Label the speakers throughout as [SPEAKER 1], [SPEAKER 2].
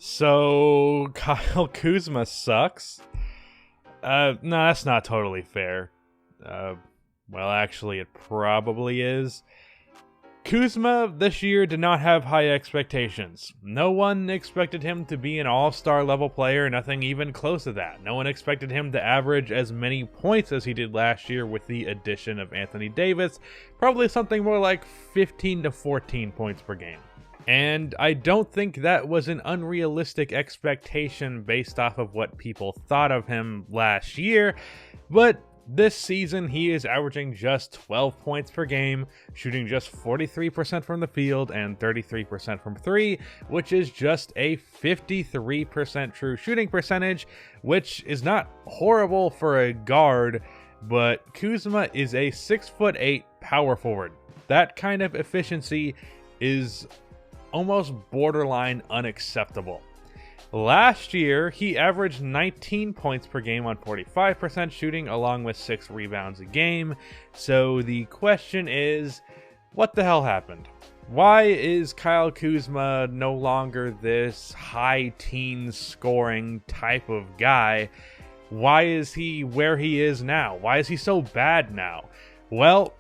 [SPEAKER 1] So Kyle Kuzma sucks? No, that's not totally fair. Uh, well, actually, it probably is. Kuzma this year did not have high expectations. No one expected him to be an all-star level player, nothing even close to that. No one expected him to average as many points as he did last year with the addition of Anthony Davis, probably something more like 15 to 14 points per game. And I don't think that was an unrealistic expectation based off of what people thought of him last year, but this season he is averaging just 12 points per game, shooting just 43% from the field and 33% from three, which is just a 53% true shooting percentage, which is not horrible for a guard, but Kuzma is a 6'8" power forward. That kind of efficiency is almost borderline unacceptable. Last year, he averaged 19 points per game on 45% shooting, along with 6 rebounds a game. So the question is, what the hell happened? Why is Kyle Kuzma no longer this high teens scoring type of guy? Why is he where he is now? Why is he so bad now? Well,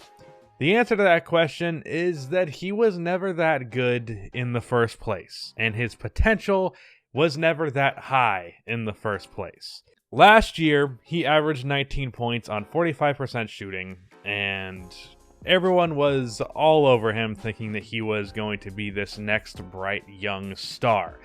[SPEAKER 1] the answer to that question is that he was never that good in the first place, and his potential was never that high in the first place. Last year, he averaged 19 points on 45% shooting, and everyone was all over him thinking that he was going to be this next bright young star.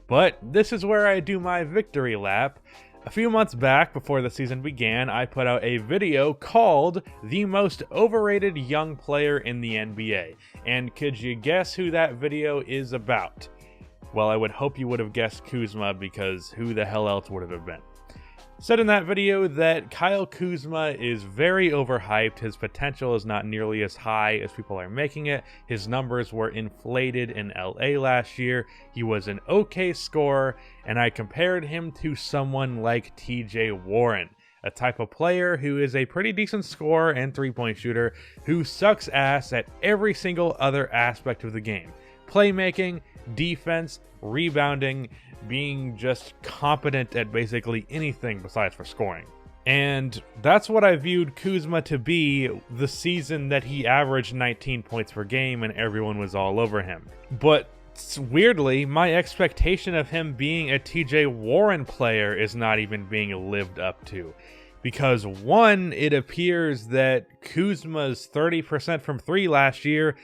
[SPEAKER 1] But this is where I do my victory lap. A few months back, before the season began, I put out a video called The Most Overrated Young Player in the NBA. And could you guess who that video is about? Well, I would hope you would have guessed Kuzma, because who the hell else would it have been? Said in that video that Kyle Kuzma is very overhyped, his potential is not nearly as high as people are making it, his numbers were inflated in LA last year, he was an okay scorer, and I compared him to someone like TJ Warren, a type of player who is a pretty decent scorer and three-point shooter who sucks ass at every single other aspect of the game. Playmaking, defense, rebounding, being just competent at basically anything besides for scoring. And that's what I viewed Kuzma to be the season that he averaged 19 points per game and everyone was all over him. But weirdly, my expectation of him being a TJ Warren player is not even being lived up to. Because one, it appears that Kuzma's 30% from three last year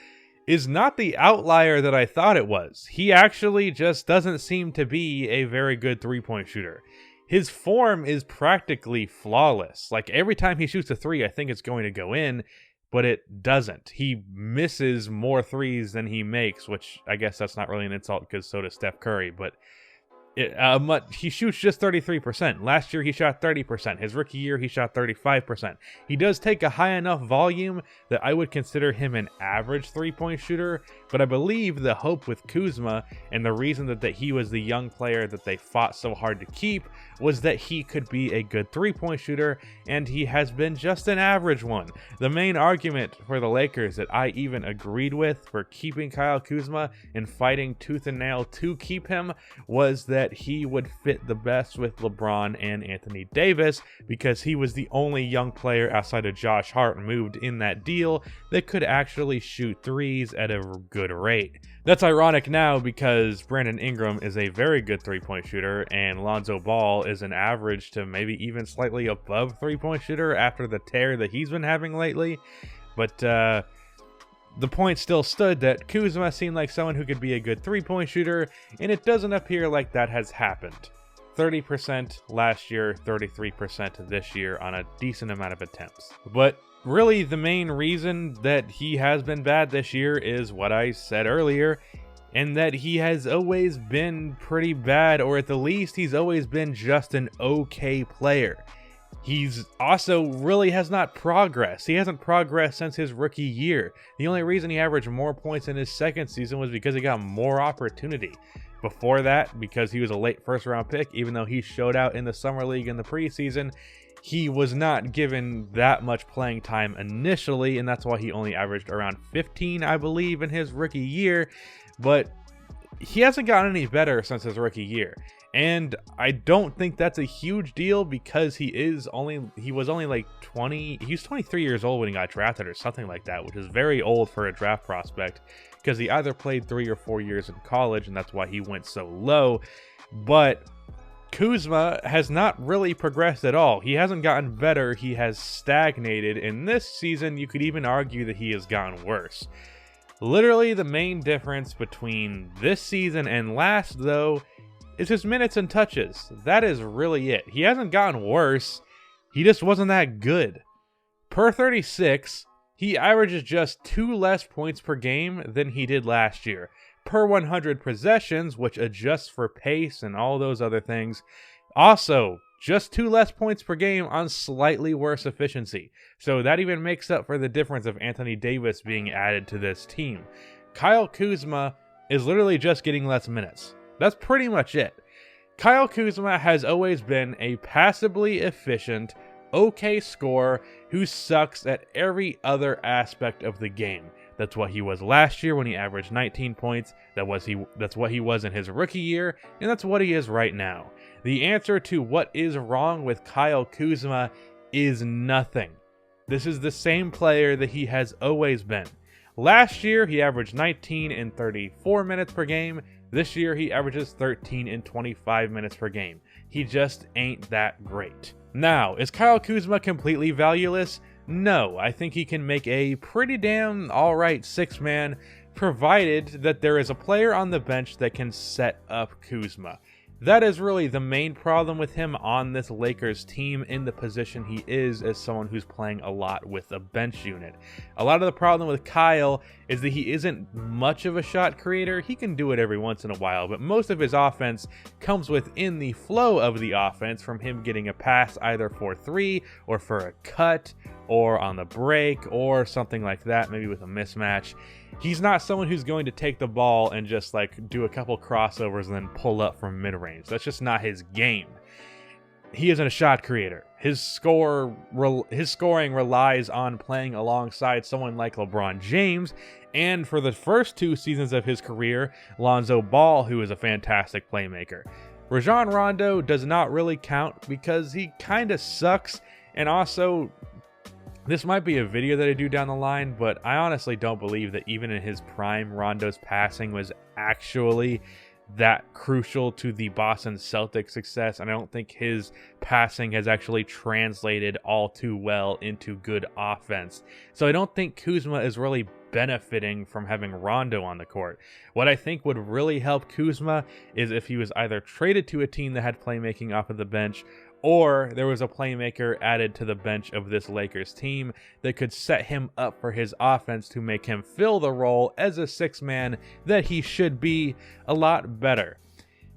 [SPEAKER 1] is not the outlier that I thought it was. He actually just doesn't seem to be a very good three-point shooter. His form is practically flawless. Like, every time he shoots a three, I think it's going to go in, but it doesn't. He misses more threes than he makes, which I guess that's not really an insult because so does Steph Curry, but he shoots just 33%. Last year he shot 30%. His rookie year he shot 35%. He does take a high enough volume that I would consider him an average three-point shooter, but I believe the hope with Kuzma and the reason that he was the young player that they fought so hard to keep was that he could be a good three-point shooter, and he has been just an average one. The main argument for the Lakers that I even agreed with for keeping Kyle Kuzma and fighting tooth and nail to keep him was that he would fit the best with LeBron and Anthony Davis because he was the only young player outside of Josh Hart moved in that deal that could actually shoot threes at a good rate. That's ironic now because Brandon Ingram is a very good three-point shooter and Lonzo Ball is an average to maybe even slightly above three-point shooter after the tear that he's been having lately. But the point still stood that Kuzma seemed like someone who could be a good three-point shooter, and it doesn't appear like that has happened. 30% last year, 33% this year on a decent amount of attempts. But really, the main reason that he has been bad this year is what I said earlier, and that he has always been pretty bad, or at the least, he's always been just an okay player. He's also really has not progressed. He hasn't progressed since his rookie year. The only reason he averaged more points in his second season was because he got more opportunity. Before that, because he was a late first-round pick, even though he showed out in the Summer League in the preseason, he was not given that much playing time initially, and that's why he only averaged around 15, I believe, in his rookie year. But he hasn't gotten any better since his rookie year. And I don't think that's a huge deal because he was only like 20, he was 23 years old when he got drafted or something like that, which is very old for a draft prospect because he either played 3 or 4 years in college and that's why he went so low. But Kuzma has not really progressed at all. He hasn't gotten better, he has stagnated, and this season you could even argue that he has gotten worse. Literally the main difference between this season and last, though, is his minutes and touches. That is really it. He hasn't gotten worse, he just wasn't that good. Per 36, he averages just 2 less points per game than he did last year. Per 100 possessions, which adjusts for pace and all those other things, also just 2 less points per game on slightly worse efficiency. So that even makes up for the difference of Anthony Davis being added to this team. Kyle Kuzma is literally just getting less minutes. That's pretty much it. Kyle Kuzma has always been a passably efficient, okay scorer who sucks at every other aspect of the game. That's what he was last year when he averaged 19 points. That's what he was in his rookie year, and that's what he is right now. The answer to what is wrong with Kyle Kuzma is nothing. This is the same player that he has always been. Last year, he averaged 19 and 34 minutes per game. This year, he averages 13 and 25 minutes per game. He just ain't that great. Now, is Kyle Kuzma completely valueless? No, I think he can make a pretty damn alright 6-man, provided that there is a player on the bench that can set up Kuzma. That is really the main problem with him on this Lakers team in the position he is as someone who's playing a lot with a bench unit. A lot of the problem with Kyle is that he isn't much of a shot creator. He can do it every once in a while, but most of his offense comes within the flow of the offense from him getting a pass either for 3 or for a cut or on the break or something like that, maybe with a mismatch. He's not someone who's going to take the ball and just like do a couple crossovers and then pull up from mid-range. That's just not his game. He isn't a shot creator. His scoring relies on playing alongside someone like LeBron James, and for the first 2 seasons of his career, Lonzo Ball, who is a fantastic playmaker. Rajon Rondo does not really count because he kind of sucks, and also this might be a video that I do down the line, but I honestly don't believe that even in his prime, Rondo's passing was actually that crucial to the Boston Celtics success, and I don't think his passing has actually translated all too well into good offense. So I don't think Kuzma is really benefiting from having Rondo on the court. What I think would really help Kuzma is if he was either traded to a team that had playmaking off of the bench, or there was a playmaker added to the bench of this Lakers team that could set him up for his offense to make him fill the role as a 6-man that he should be a lot better.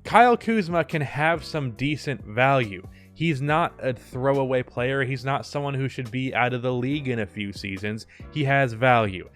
[SPEAKER 1] Kyle Kuzma can have some decent value. He's not a throwaway player. He's not someone who should be out of the league in a few seasons. He has value.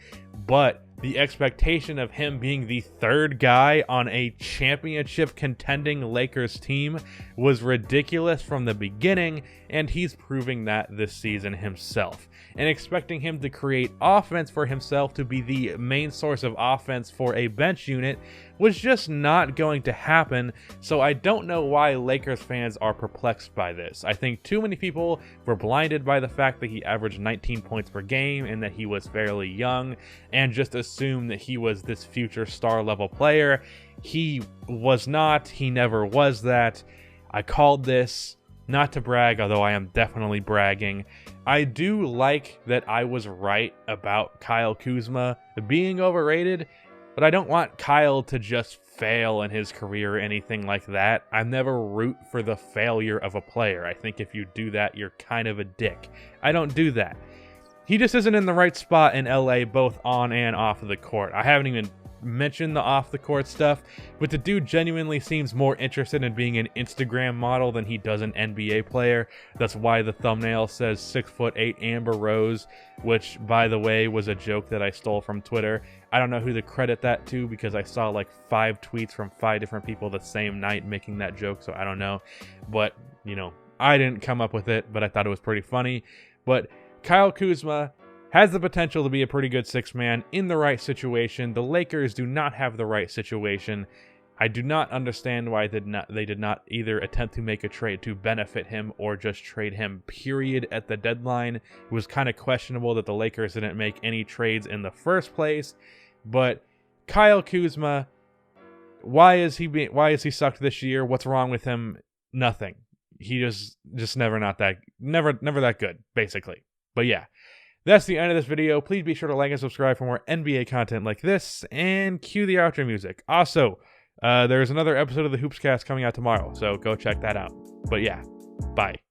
[SPEAKER 1] But the expectation of him being the 3rd guy on a championship contending Lakers team was ridiculous from the beginning, and he's proving that this season himself. And expecting him to create offense for himself, to be the main source of offense for a bench unit, was just not going to happen. So I don't know why Lakers fans are perplexed by this. I think too many people were blinded by the fact that he averaged 19 points per game and that he was fairly young, and just assumed that he was this future star level player. He was not. He never was that. I called this. Not to brag, although I am definitely bragging. I do like that I was right about Kyle Kuzma being overrated, but I don't want Kyle to just fail in his career or anything like that. I never root for the failure of a player. I think if you do that, you're kind of a dick. I don't do that. He just isn't in the right spot in LA, both on and off of the court. I haven't even mention the off the court stuff, but the dude genuinely seems more interested in being an Instagram model than he does an NBA player. That's why the thumbnail says 6'8" Amber Rose, which by the way was a joke that I stole from Twitter. I don't know who to credit that to because I saw like 5 tweets from 5 different people the same night making that joke, so I don't know. But, you know, I didn't come up with it, but I thought it was pretty funny. But Kyle Kuzma has the potential to be a pretty good 6-man in the right situation. The Lakers do not have the right situation. I do not understand why they did not either attempt to make a trade to benefit him or just trade him, period, at the deadline. It was kind of questionable that the Lakers didn't make any trades in the first place. But Kyle Kuzma, why is he sucked this year? What's wrong with him? Nothing. He just never that good, basically. But yeah. That's the end of this video. Please be sure to like and subscribe for more NBA content like this, and cue the outro music. Also, there's another episode of the Hoopscast coming out tomorrow, so go check that out. But yeah, bye.